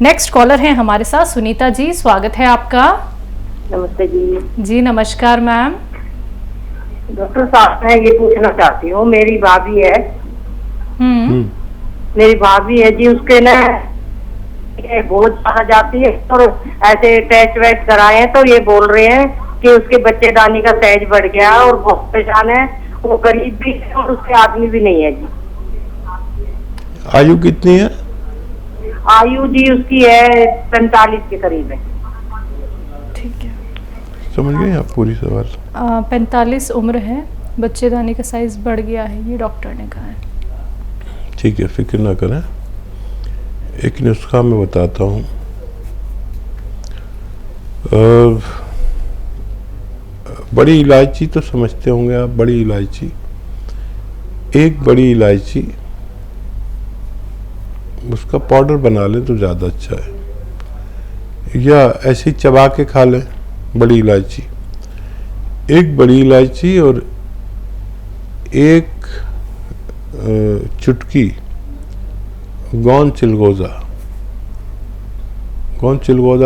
Next collar है हमारे साथ सुनीता जी, स्वागत है आपका। नमस्ते जी। जी नमस्कार मैम। डॉक्टर साहब, मैं ये पूछना चाहती हूँ, मेरी भाभी है मेरी भाभी है जी, उसके ना बहुत ज्यादा जाती है और ऐसे टेस्ट वेस्ट कराए हैं तो ये बोल रहे हैं कि उसके बच्चेदानी का साइज बढ़ गया और बहुत परेशान है। वो गरीब भी है और उसके आदमी भी नहीं है जी। आयु कितनी है? आयु जी उसकी है 45 के करीब है। ठीक है, समझ गए आप पूरी सवाल? 45 उम्र है, बच्चेदानी का साइज बढ़ गया है, ये डॉक्टर ने कहा है। ठीक है, फिक्र ना करें, एक नुस्खा मैं बताता हूँ। बड़ी इलायची तो समझते होंगे आप, बड़ी इलायची, एक बड़ी इलायची उसका पाउडर बना लें तो ज़्यादा अच्छा है, या ऐसे ही चबा के खा लें। बड़ी इलायची, एक बड़ी इलायची और एक चुटकी गौन चिलगोजा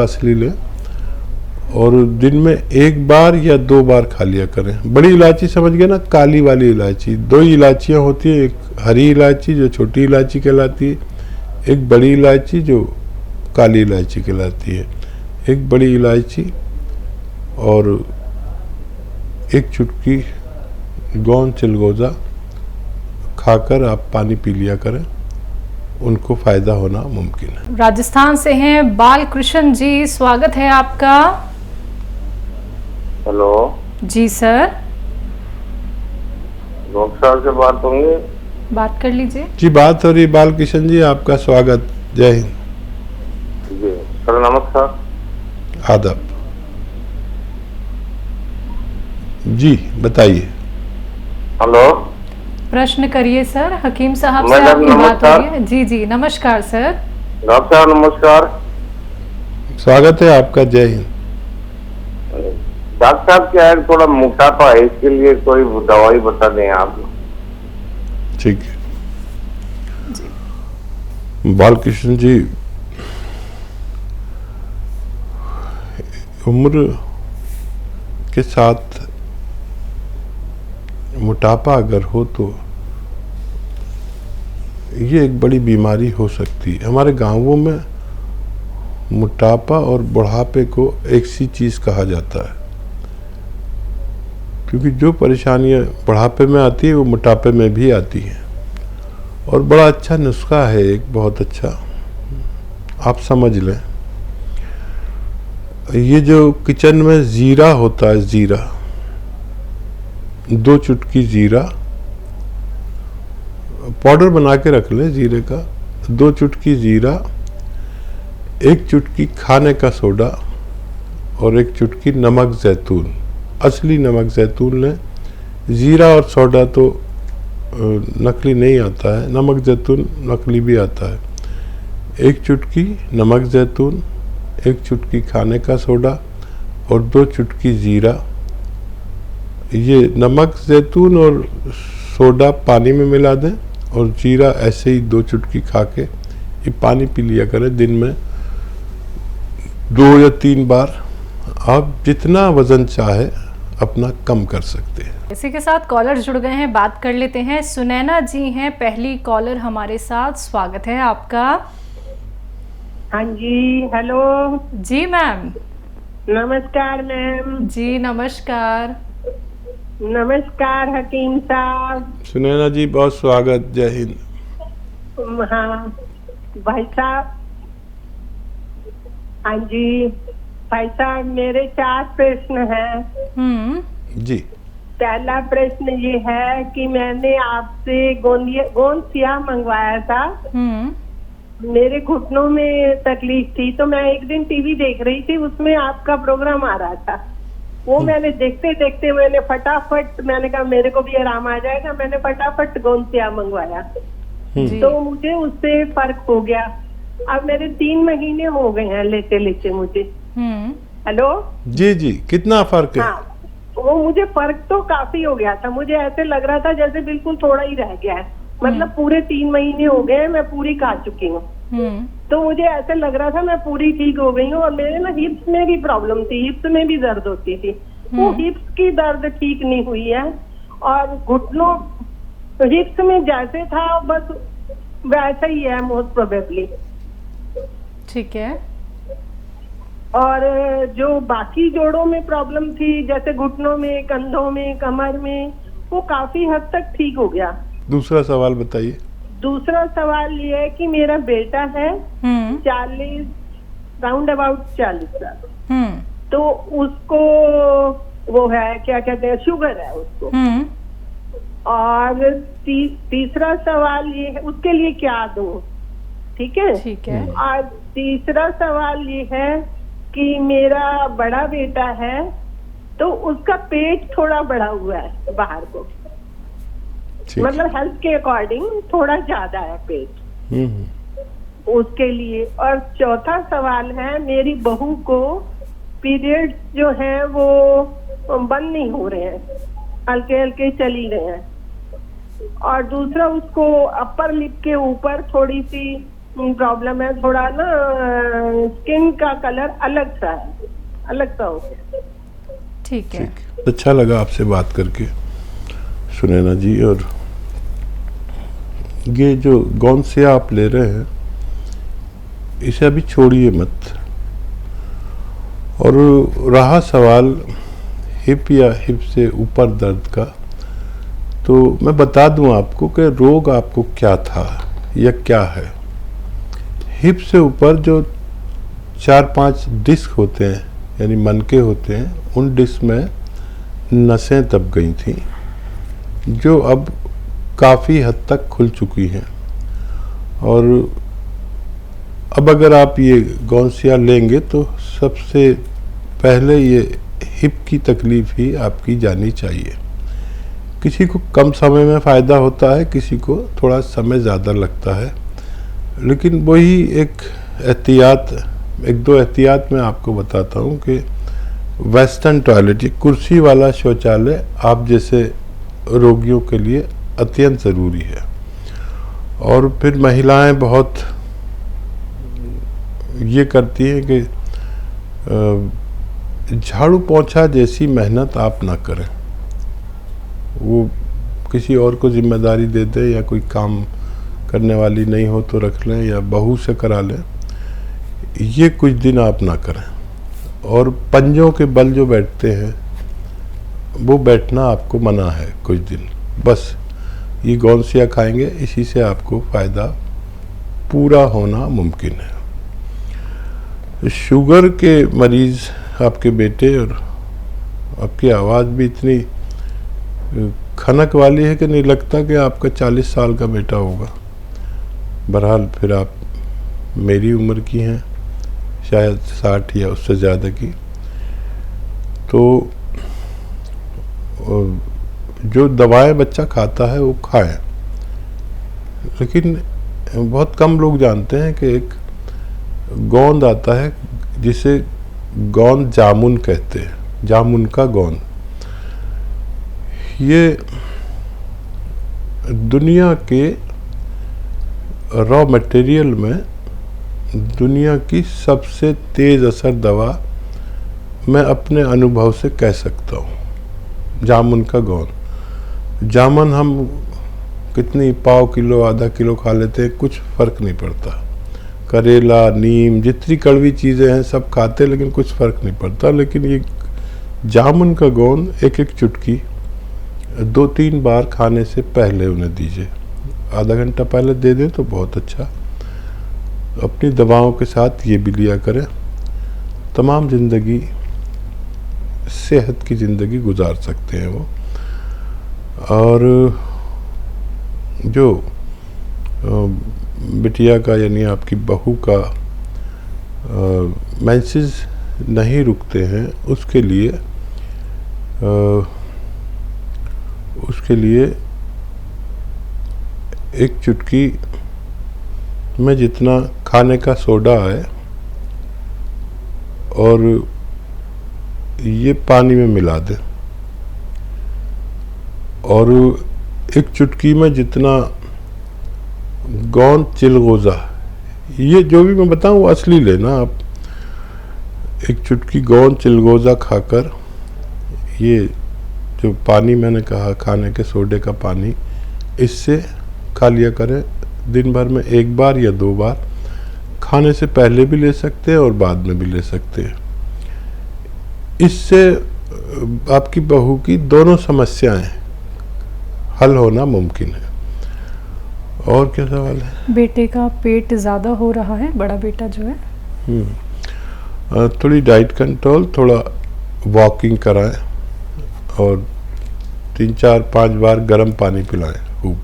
असली लें और दिन में एक बार या 2 बार खा लिया करें। बड़ी इलायची समझ गए ना, काली वाली इलायची। 2 इलायचियाँ होती है, एक हरी इलायची जो छोटी इलायची कहलाती है, एक बड़ी इलायची जो काली इलायची कहलाती है। एक बड़ी इलायची और एक चुटकी गौन चिलगोजा खाकर आप पानी पी लिया करें, उनको फायदा होना मुमकिन है। राजस्थान से हैं बालकृष्ण जी, स्वागत है आपका। हेलो जी सर। डॉक्टर साहब से बात होंगे? बात कर लीजिए जी, बात हो रही बालकृष्ण जी, आपका स्वागत। जय हिंद। जी सर, नमस्कार। आदाब। जी बताइए। हेलो, प्रश्न करिए सर, हकीम साहब से मैडम, आपकी बात हो नमस्कार। रही है। जी जी नमस्कार सर। डॉक्टर साहब नमस्कार। स्वागत है आपका। जय हिंद। डॉक्टर साहब, क्या है, थोड़ा मोटापा है, इसके लिए कोई दवाई बता दें आप। ठीक है बालकृष्ण जी, उम्र के साथ मोटापा अगर हो तो ये एक बड़ी बीमारी हो सकती है। हमारे गांवों में मोटापा और बुढ़ापे को एक सी चीज़ कहा जाता है, क्योंकि जो परेशानियां बुढ़ापे में आती है वो मोटापे में भी आती हैं। और बड़ा अच्छा नुस्खा है एक, बहुत अच्छा, आप समझ लें। ये जो किचन में जीरा होता है, जीरा, 2 चुटकी जीरा पाउडर बना के रख लें जीरे का, 2 चुटकी जीरा, 1 चुटकी खाने का सोडा और 1 चुटकी नमक जैतून, असली नमक जैतून लें। जीरा और सोडा तो नकली नहीं आता है, नमक जैतून नकली भी आता है। 1 चुटकी नमक जैतून, 1 चुटकी खाने का सोडा और 2 चुटकी जीरा। ये नमक जैतून और सोडा पानी में मिला दें और जीरा ऐसे ही 2 चुटकी खा के ये पानी पी लिया करें दिन में 2 या 3 बार। आप जितना वजन चाहे अपना कम कर सकते हैं। इसी के साथ कॉलर जुड़ गए हैं, बात कर लेते हैं। सुनैना जी हैं पहली कॉलर हमारे साथ, स्वागत है आपका। हाँ जी, हेलो। जी मैम। नमस्कार मैम। जी नमस्कार। नमस्कार हकीम साहब। सुनैना जी बहुत स्वागत। जय हिंद। हाँ भाई साहब। हाँ जी भाई साहब, मेरे 4 प्रश्न हैं। जी। पहला प्रश्न ये है कि मैंने आपसे गोंद सिया मंगवाया था। मेरे घुटनों में तकलीफ थी तो मैं एक दिन टीवी देख रही थी, उसमें आपका प्रोग्राम आ रहा था। वो मैंने देखते देखते मैंने फटाफट, मैंने कहा मेरे को भी आराम आ जाएगा, मैंने फटाफट गोंद सिया मंगवाया तो मुझे उससे फर्क हो गया। अब मेरे 3 महीने हो गए हैं लेते लेते मुझे। हेलो जी जी, कितना फर्क है? हाँ, वो मुझे फर्क तो काफी हो गया था। मुझे ऐसे लग रहा था जैसे बिल्कुल थोड़ा ही रह गया है। मतलब पूरे 3 महीने हो गए, मैं पूरी खा चुकी हूँ। तो मुझे ऐसे लग रहा था मैं पूरी ठीक हो गई हूँ। और मेरे ना हिप्स में भी प्रॉब्लम थी, हिप्स में भी दर्द होती थी, वो हिप्स की दर्द ठीक नहीं हुई है। और घुटनों हिप्स में जैसे था बस वैसा ही है मोस्ट प्रोबेबली। ठीक है। और जो बाकी जोड़ों में प्रॉब्लम थी जैसे घुटनों में, कंधों में, कमर में, वो काफी हद तक ठीक हो गया। दूसरा सवाल बताइए। दूसरा सवाल ये है कि मेरा बेटा है 40 राउंड अबाउट 40 साल, तो उसको वो है क्या कहते हैं, शुगर है उसको। और तीसरा सवाल ये है उसके लिए क्या दूं, ठीक है। ठीक है। और तीसरा सवाल ये है कि मेरा बड़ा बेटा है तो उसका पेट थोड़ा बढ़ा हुआ है बाहर को, मतलब हेल्थ के अकॉर्डिंग थोड़ा ज्यादा है पेट, उसके लिए। और चौथा सवाल है मेरी बहू को पीरियड्स जो है वो बंद नहीं हो रहे हैं, हल्के हल्के चल ही रहे हैं। और दूसरा उसको अपर लिप के ऊपर थोड़ी सी प्रॉब्लम है, थोड़ा ना स्किन का कलर अलग सा है, अलग सा हो गया। ठीक है। अच्छा लगा आपसे बात करके सुनैना जी। और ये जो गौनसिया आप ले रहे हैं इसे अभी छोड़िए मत। और रहा सवाल हिप या हिप से ऊपर दर्द का, तो मैं बता दूं आपको कि रोग आपको क्या था या क्या है। हिप से ऊपर जो 4-5 डिस्क होते हैं यानी मनके होते हैं, उन डिस्क में नसें दब गई थी जो अब काफ़ी हद तक खुल चुकी हैं। और अब अगर आप ये गौनसिया लेंगे तो सबसे पहले ये हिप की तकलीफ़ ही आपकी जानी चाहिए। किसी को कम समय में फ़ायदा होता है, किसी को थोड़ा समय ज़्यादा लगता है, लेकिन वही एक एहतियात, 1-2 एहतियात मैं आपको बताता हूँ कि वेस्टर्न टॉयलेट, कुर्सी वाला शौचालय आप जैसे रोगियों के लिए अत्यंत ज़रूरी है। और फिर महिलाएं बहुत ये करती हैं कि झाड़ू पोंछा जैसी मेहनत आप ना करें, वो किसी और को जिम्मेदारी दे दे, या कोई काम करने वाली नहीं हो तो रख लें या बहू से करा लें, ये कुछ दिन आप ना करें। और पंजों के बल जो बैठते हैं वो बैठना आपको मना है कुछ दिन। बस ये गौनसिया खाएंगे, इसी से आपको फ़ायदा पूरा होना मुमकिन है। शुगर के मरीज़ आपके बेटे, और आपकी आवाज़ भी इतनी खनक वाली है कि नहीं लगता कि आपका 40 साल का बेटा होगा। बहरहाल फिर आप मेरी उम्र की हैं, शायद 60 या उससे ज़्यादा की। तो जो दवाएं बच्चा खाता है वो खाएं, लेकिन बहुत कम लोग जानते हैं कि एक गोंद आता है जिसे गोंद जामुन कहते हैं, जामुन का गोंद। ये दुनिया के रॉ मटेरियल में दुनिया की सबसे तेज़ असर दवा मैं अपने अनुभव से कह सकता हूँ, जामुन का गोंद। जामुन हम कितनी पाव किलो, आधा किलो खा लेते हैं, कुछ फ़र्क नहीं पड़ता। करेला, नीम, जितनी कड़वी चीज़ें हैं सब खाते हैं, लेकिन कुछ फ़र्क नहीं पड़ता। लेकिन ये जामुन का गोंद एक एक चुटकी 2-3 बार खाने से पहले उन्हें दीजिए। आधा घंटा पहले दे दें तो बहुत अच्छा। अपनी दवाओं के साथ ये भी लिया करें, तमाम ज़िंदगी सेहत की ज़िंदगी गुजार सकते हैं वो। और जो बिटिया का यानी आपकी बहू का मेंसेस नहीं रुकते हैं, उसके लिए एक चुटकी में जितना खाने का सोडा है और ये पानी में मिला दें, और एक चुटकी में जितना गोंद चिलगोज़ा ये जो भी मैं बताऊं वो असली लेना आप। एक चुटकी गोंद चिलगोज़ा खाकर, ये जो पानी मैंने कहा खाने के सोडे का पानी, इससे खा लिया करें दिन भर में 1 बार या 2 बार। खाने से पहले भी ले सकते हैं और बाद में भी ले सकते हैं। इससे आपकी बहू की दोनों समस्याएं हल होना मुमकिन है। और क्या सवाल है? बेटे का पेट ज़्यादा हो रहा है, बड़ा बेटा जो है। थोड़ी डाइट कंट्रोल, थोड़ा वॉकिंग कराएं और 3-4-5 बार गर्म पानी पिलाएं खूब।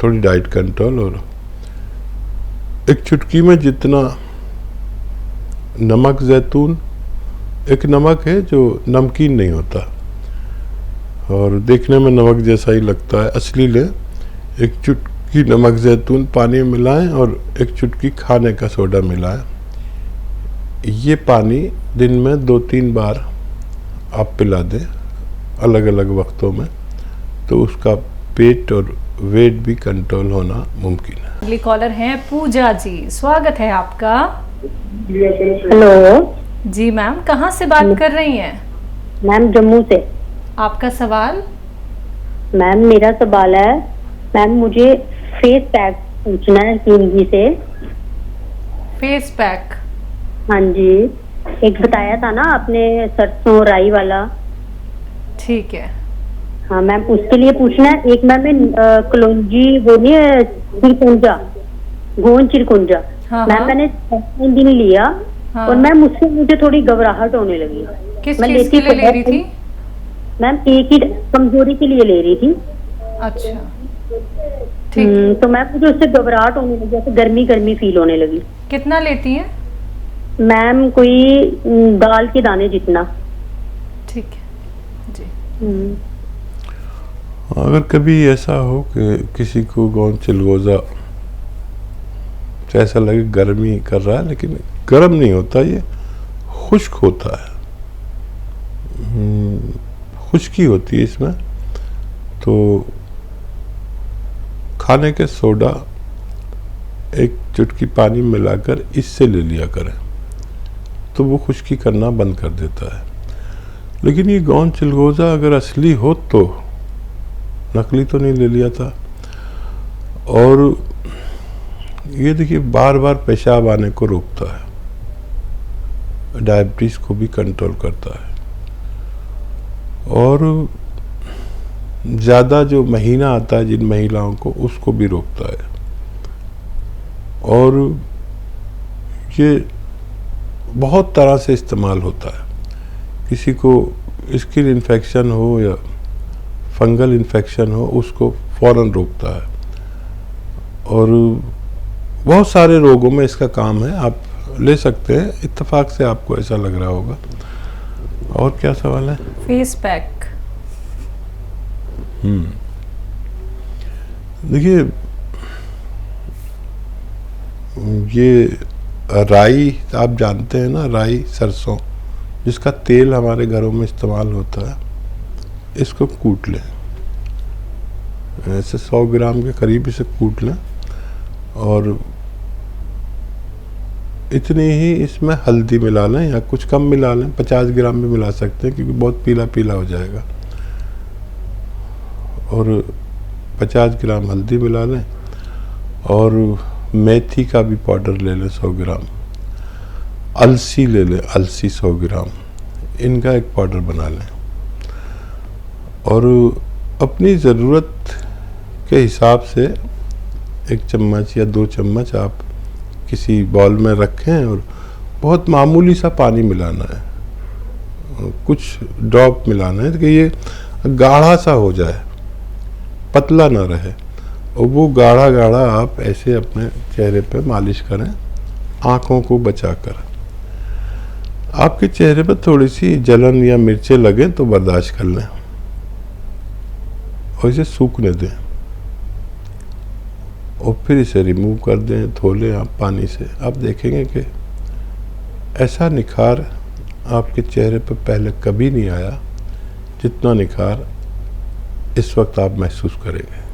थोड़ी डाइट कंट्रोल, और एक चुटकी में जितना नमक जैतून, एक नमक है जो नमकीन नहीं होता और देखने में नमक जैसा ही लगता है, असली ले। एक चुटकी नमक जैतून पानी में मिलाएं और एक चुटकी खाने का सोडा मिलाएं। ये पानी दिन में 2-3 बार आप पिला दें अलग अलग वक्तों में, तो उसका पेट और वेट भी कंट्रोल होना मुमकिन है। अगली कॉलर हैं पूजा जी, स्वागत है आपका। हेलो जी मैम, कहाँ से बात कर रही हैं? मैम, जम्मू से। आपका सवाल? मैम, मेरा सवाल है, मैम मुझे फेस पैक पूछना है हिंदी से। Face pack? हाँ जी, एक बताया था ना आपने, सरसों राई वाला। ठीक है। हाँ मैम, उसके लिए पूछना है। एक मैम कलौंजी, वो नहीं है चिरकुंजा, गोंद चिरकुंजा। हाँ, मैम हाँ। मैंने 3 दिन लिया। हाँ। और मैम उससे मुझे थोड़ी घबराहट होने लगी। किस मैं चीज के लिए ले रही थी? मैम एक ही कमजोरी के लिए ले रही थी। अच्छा, ठीक। तो मैम मुझे उससे घबराहट होने लगी, जैसे गर्मी गर्मी फील होने लगी। कितना लेती हैं? मैम कोई दाल के दाने जितना। ठीक है जी। अगर कभी ऐसा हो कि किसी को गोंद चिलगोज़ा ऐसा लगे गर्मी कर रहा है, लेकिन गर्म नहीं होता, ये खुश्क होता है, खुश्की होती है इसमें, तो खाने के सोडा एक चुटकी पानी मिलाकर इससे ले लिया करें, तो वो खुश्की करना बंद कर देता है। लेकिन ये गोंद चिलगोज़ा अगर असली हो तो, नकली तो नहीं ले लिया था। और ये देखिए बार बार पेशाब आने को रोकता है, डायबिटीज को भी कंट्रोल करता है, और ज़्यादा जो महीना आता है जिन महिलाओं को, उसको भी रोकता है। और ये बहुत तरह से इस्तेमाल होता है। किसी को स्किन इन्फेक्शन हो या फंगल इन्फेक्शन हो, उसको फौरन रोकता है। और बहुत सारे रोगों में इसका काम है, आप ले सकते हैं। इत्तेफाक से आपको ऐसा लग रहा होगा। और क्या सवाल है? Face pack. देखिए, ये राई आप जानते हैं ना, राई सरसों जिसका तेल हमारे घरों में इस्तेमाल होता है, इसको कूट लें। ऐसे 100 ग्राम के करीब इसे कूट लें, और इतनी ही इसमें हल्दी मिला लें, या कुछ कम मिला लें, 50 ग्राम भी मिला सकते हैं क्योंकि बहुत पीला पीला हो जाएगा। और 50 ग्राम हल्दी मिला लें, और मेथी का भी पाउडर ले लें 100 ग्राम, अलसी ले लें, अलसी 100 ग्राम, इनका एक पाउडर बना लें। और अपनी ज़रूरत के हिसाब से 1 चम्मच या 2 चम्मच आप किसी बाउल में रखें, और बहुत मामूली सा पानी मिलाना है, कुछ ड्रॉप मिलाना है कि ये गाढ़ा सा हो जाए, पतला ना रहे। और वो गाढ़ा गाढ़ा आप ऐसे अपने चेहरे पे मालिश करें, आँखों को बचाकर। आपके चेहरे पर थोड़ी सी जलन या मिर्चें लगें तो बर्दाश्त कर लें, और इसे सूखने दें, और फिर इसे रिमूव कर दें, धो लें आप पानी से। आप देखेंगे कि ऐसा निखार आपके चेहरे पर पहले कभी नहीं आया जितना निखार इस वक्त आप महसूस करेंगे।